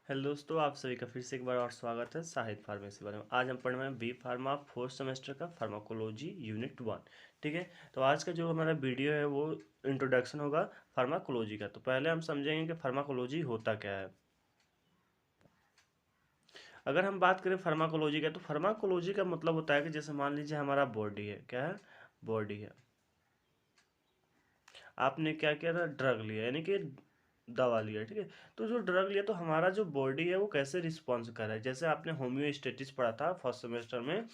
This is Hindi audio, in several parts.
हेलो दोस्तों, आप सभी का फिर से एक बार और स्वागत है साहित्य फार्मेसी वाले में। आज हम पढ़ रहे हैं बी फार्मा फोर्थ सेमेस्टर का फार्माकोलॉजी यूनिट 1। ठीक है, तो आज का जो हमारा वीडियो है वो इंट्रोडक्शन होगा फार्माकोलॉजी का। तो पहले हम समझेंगे कि फार्माकोलॉजी होता क्या है। अगर हम बात करें फार्माकोलॉजी का, तो फार्माकोलॉजी का मतलब होता है कि जैसे मान लीजिए हमारा बॉडी है, क्या है, बॉडी है। आपने क्या किया था, ड्रग लिया, यानी कि दवा लिया। ठीक है, तो जो ड्रग लिया तो हमारा जो बॉडी है वो कैसे रिस्पॉन्स कर रहा है। जैसे आपने होम्योस्टेटिस पढ़ा था फर्स्ट सेमेस्टर में,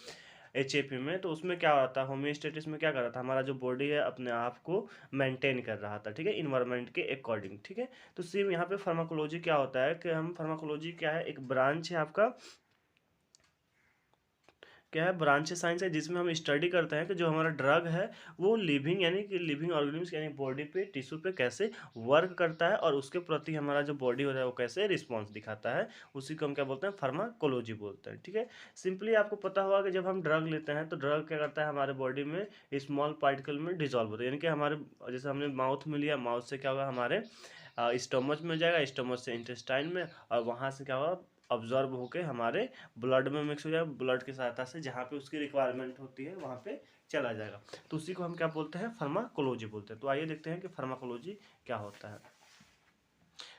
एचएपी में, तो उसमें क्या हो रहा था, होम्योस्टेटिस में क्या कर रहा था, हमारा जो बॉडी है अपने आप को मेंटेन कर रहा था। ठीक है, इन्वायरमेंट के अकॉर्डिंग। ठीक है, तो सेम यहाँ पे फार्माकोलॉजी क्या होता है कि हम फार्माकोलॉजी क्या है, एक ब्रांच है आपका, क्या है, ब्रांच साइंस है, जिसमें हम स्टडी करते हैं कि जो हमारा ड्रग है वो लिविंग, यानी कि लिविंग ऑर्गेनिम्स यानी बॉडी पे, टिश्यू पे कैसे वर्क करता है और उसके प्रति हमारा जो बॉडी होता है वो कैसे रिस्पॉन्स दिखाता है। उसी को हम क्या बोलते हैं, फार्माकोलॉजी बोलते हैं। ठीक है, सिंपली आपको पता होगा कि जब हम ड्रग लेते हैं तो ड्रग क्या करता है, हमारे बॉडी में स्मॉल पार्टिकल में डिजॉल्व होता है। यानी कि हमारे, जैसे हमने माउथ में लिया, माउथ से क्या होगा, हमारे स्टोमच में जाएगा, स्टोमच से इंटेस्टाइन में, और वहाँ से क्या होगा, ऑब्जॉर्ब होके हमारे ब्लड में मिक्स हो जाएगा। ब्लड की सहायता से जहाँ पे उसकी रिक्वायरमेंट होती है वहाँ पे चला जाएगा। तो उसी को हम क्या बोलते हैं, फार्माकोलॉजी बोलते हैं। तो आइए देखते हैं कि फार्माकोलॉजी क्या होता है।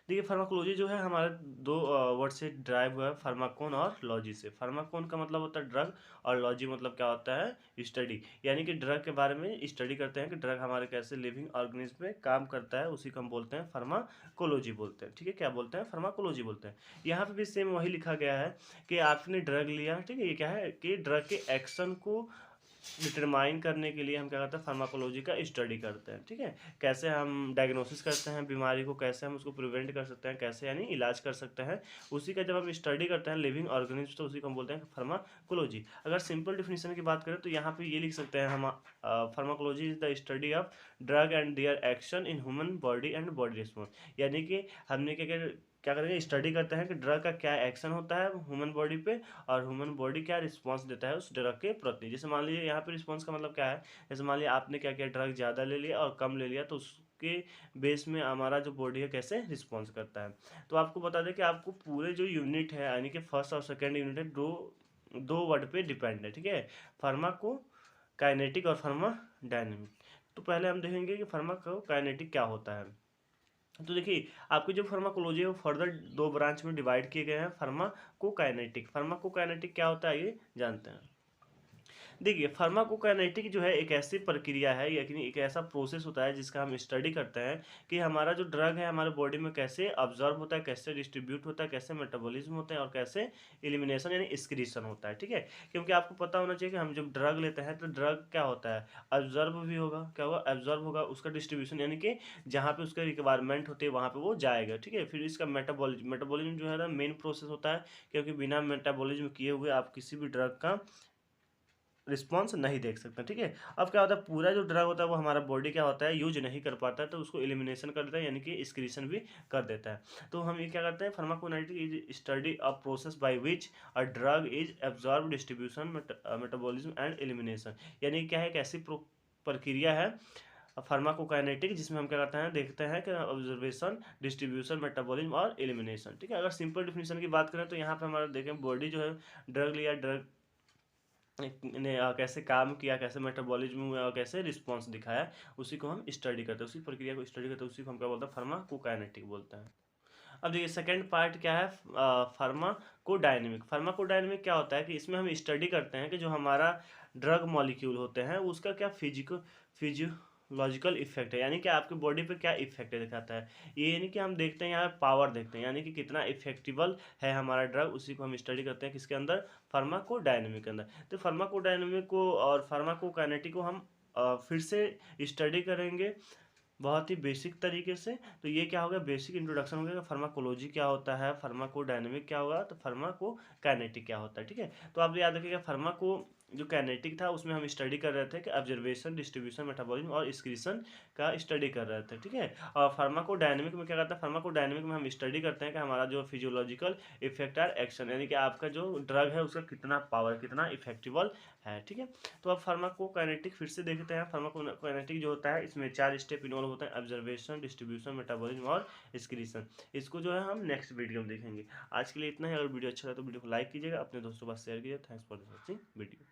देखिए, फार्माकोलॉजी जो है हमारे दो वर्ड से ड्राइव हुआ है, फार्माकोन और लॉजी से। फार्माकोन का मतलब होता है ड्रग, और लॉजी मतलब क्या होता है, स्टडी। यानी कि ड्रग के बारे में स्टडी करते हैं कि ड्रग हमारे कैसे लिविंग ऑर्गेनिज्म में काम करता है, उसी को हम बोलते हैं फार्माकोलॉजी बोलते हैं। ठीक है, क्या बोलते हैं, फार्माकोलॉजी बोलते हैं। यहाँ पे भी सेम वही लिखा गया है कि आपने ड्रग लिया। ठीक है, ये क्या है कि ड्रग के एक्शन को डिटरमाइन करने के लिए हम क्या करते हैं, फार्माकोलॉजी का स्टडी करते हैं। ठीक है, कैसे हम डायग्नोसिस करते हैं बीमारी को, कैसे हम उसको प्रिवेंट कर सकते हैं, कैसे यानी इलाज कर सकते हैं, उसी का जब हम स्टडी करते हैं लिविंग ऑर्गेनिज्म, तो उसी को हम बोलते हैं फार्माकोलॉजी। अगर सिंपल डिफिनीशन की बात करें तो यहाँ पे ये लिख सकते हैं हम, pharmacology is the study of drug and their action in human body and body response. यानी कि हमने क्या करेंगे, स्टडी करते हैं कि ड्रग का क्या एक्शन होता है ह्यूमन बॉडी पे, और ह्यूमन बॉडी क्या रिस्पांस देता है उस ड्रग के प्रति। जैसे मान लीजिए यहाँ पे रिस्पांस का मतलब क्या है, जैसे मान लीजिए आपने क्या किया, ड्रग ज़्यादा ले लिया और कम ले लिया, तो उसके बेस में हमारा जो बॉडी है कैसे रिस्पॉन्स करता है। तो आपको बता दें कि आपको पूरे जो यूनिट है, यानी कि फर्स्ट और सेकेंड यूनिट है, दो दो वर्ड पे डिपेंड है। ठीक है, फार्माको काइनेटिक और फार्माडायनेमिक। तो पहले हम देखेंगे कि फार्माको काइनेटिक क्या होता है। तो देखिए, आपकी जो फार्माकोलॉजी है वो फर्दर दो ब्रांच में डिवाइड किए गए हैं। फार्माकोकाइनेटिक, फार्माकोकाइनेटिक क्या होता है ये जानते हैं। देखिए, फार्माकोकाइनेटिक जो है एक ऐसी प्रक्रिया है, यानी एक ऐसा प्रोसेस होता है जिसका हम स्टडी करते हैं कि हमारा जो ड्रग है हमारे बॉडी में कैसे ऑब्जर्व होता है, कैसे डिस्ट्रीब्यूट होता है, कैसे मेटाबॉलिज्म होता है, और कैसे एलिमिनेशन यानी एक्सक्रीशन होता है। ठीक है, क्योंकि आपको पता होना चाहिए कि हम जब ड्रग लेते हैं तो ड्रग क्या होता है, ऑब्जर्व भी होगा, क्या होगा, ऑब्जर्व होगा, उसका डिस्ट्रीब्यूशन यानी कि जहाँ पे उसका रिक्वायरमेंट होती है वहाँ पे वो जाएगा। ठीक है, फिर इसका मेटाबॉलिज्म, मेटाबॉलिज्म जो है ना मेन प्रोसेस होता है, क्योंकि बिना मेटाबॉलिज्म किए हुए आप किसी भी ड्रग का रिस्पॉन्स नहीं देख सकते। ठीक है, अब क्या होता है, पूरा जो ड्रग होता है वो हमारा बॉडी क्या होता है, यूज नहीं कर पाता है, तो उसको एलिमिनेशन कर देता है, यानी कि एक्सक्रीशन भी कर देता है। तो हम ये क्या करते हैं, pharmacokinetic is study of process by which a drug is absorb, distribution, metabolism and elimination. यानी क्या है, एक ऐसी प्रक्रिया है फार्माकोकाइनेटिक जिसमें हम क्या करते हैं, देखते हैं कि ऑब्जर्वेशन, डिस्ट्रीब्यूशन, मेटाबॉलिज्म और एलिमिनेशन। ठीक है, अगर सिंपल डिफिनीशन की बात करें तो यहाँ पे हमारा देखें, बॉडी जो है ड्रग लिया, ड्रग ने कैसे काम किया, कैसे मेटाबॉलिज्म हुआ और कैसे रिस्पॉन्स दिखाया, उसी को हम स्टडी करते हैं, उसी प्रक्रिया को स्टडी करते हैं, उसी को हम क्या बोलते हैं, फार्माकोकाइनेटिक बोलते हैं। अब देखिए, सेकंड पार्ट क्या है, फार्माकोडायनेमिक। फार्माकोडायनेमिक क्या होता है कि इसमें हम स्टडी करते हैं कि जो हमारा ड्रग मॉलिक्यूल होते हैं उसका क्या फिजियोलॉजिकल इफेक्ट है, यानी कि आपकी बॉडी पे क्या इफेक्ट दिखाता है ये। यानी कि हम देखते हैं यहाँ पावर देखते हैं, यानी कि कितना इफेक्टिबल है हमारा ड्रग, उसी को हम स्टडी करते हैं किसके अंदर, फार्माकोडायनेमिक के अंदर। तो फार्माकोडायनेमिक को और फार्माकोकाइनेटिक को हम फिर से स्टडी करेंगे बहुत ही बेसिक तरीके से। तो ये क्या होगा, बेसिक इंट्रोडक्शन हो गया, फार्माकोलॉजी क्या होता है, फार्माकोडायनेमिक क्या होगा, तो फार्माकोकाइनेटिक क्या होता है। ठीक है, तो आप याद रखिएगा, फार्माको जो काइनेटिक था उसमें हम स्टडी कर रहे थे कि ऑब्जर्वेशन, डिस्ट्रीब्यूशन, मेटाबॉलिज्म और एक्सक्रीशन का स्टडी कर रहे थे, ठीक है। और फार्माकोडायनेमिक में क्या करता है, फार्माकोडायनेमिक में हम स्टडी करते हैं कि हमारा जो फिजियोलॉजिकल इफेक्ट और एक्शन, यानी कि आपका जो ड्रग है उसका कितना पावर, कितना इफेक्टिवल है, ठीक है। तो अब फार्माकोकाइनेटिक फिर से देखते हैं। फार्माकोकाइनेटिक जो होता है इसमें 4 स्टेप इन्वॉल्व होते हैं, ऑब्जर्वेशन, डिस्ट्रीब्यूशन, मेटाबॉलिज्म और एक्सक्रीशन। इसको जो है हम नेक्स्ट वीडियो में देखेंगे। आज के लिए इतना ही। अगर वीडियो अच्छा लगा तो वीडियो को लाइक कीजिएगा, अपने दोस्तों के पास शेयर कीजिए। Thanks for watching video.